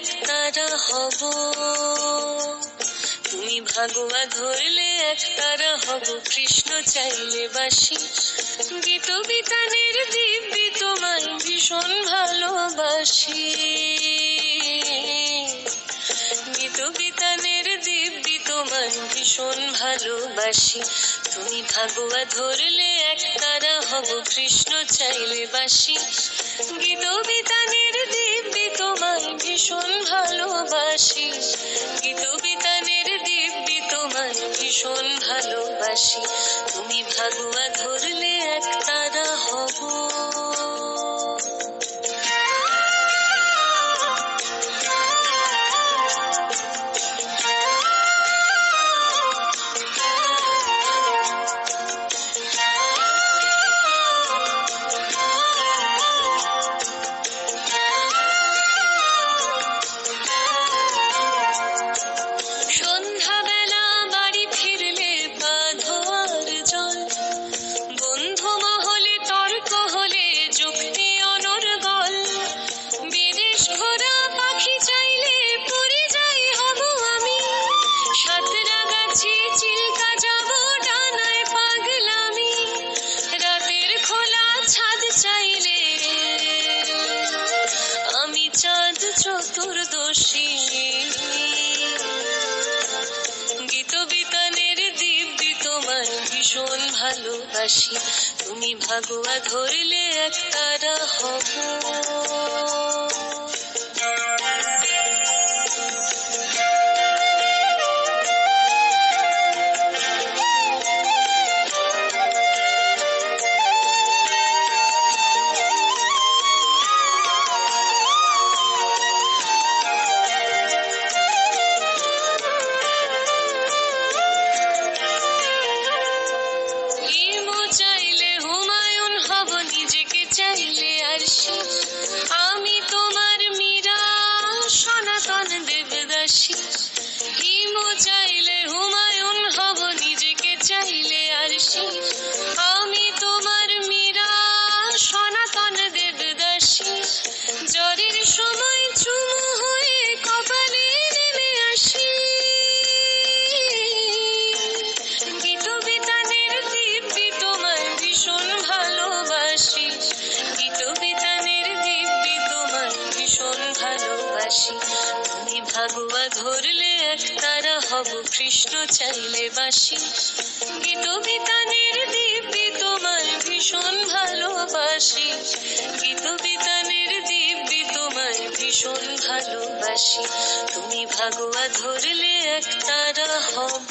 একতারা হব, তুমি ভাগোয়া ধরলে একতারা হব, কৃষ্ণ চাইলে বাসি। গীত বিতানের দিব্যি তোমায় ভীষণ ভালোবাসি, গীত বিতানের দিব্যি তোমায় ভীষণ ভালোবাসি। তুমি ভাগোয়া ধরলে একতারা হব, কৃষ্ণ চাইলে বাসি। গীত বিতানের দিব্যি তোমায় ভীষণ ভালোবাসি, গীত বিতানের দিব্যি তোমায় ভীষণ ভালোবাসি। তুমি ভাগোয়া ধরলে একতারা হব। চতুর্দশী গীত বিতানের দিব্যি তোমায় ভীষণ ভালোবাসি। তুমি ভাগোয়া ধরলে একতারা হব। আমি তোমার মীরা, সনাতন দেবদাসী। হিমু চাইলে হুমায়ুন হব, নিজেকে চাইলে আরশি। আমি তোমার মীরা, সনাতন দেবদাসী। জ্বরের সময় চুমু হয়ে কপালে নেমে আসি, গীত বিতানের দিব্যি তোমায় ভীষণ ভালোবাসি, গীত বিতানের দিব্যি তোমায় ভীষণ ভালোবাসি। তুমি ভাগোয়া ধরলে একতারা হব, কৃষ্ণ চাইলে বাসি। গীত বিতানের দিব্যি তোমায় ভীষণ ভালোবাসি, গীত বিতানের দিব্যি তোমায় ভীষণ ভালোবাসি। তুমি ভাগোয়া ধরলে একতারা হব।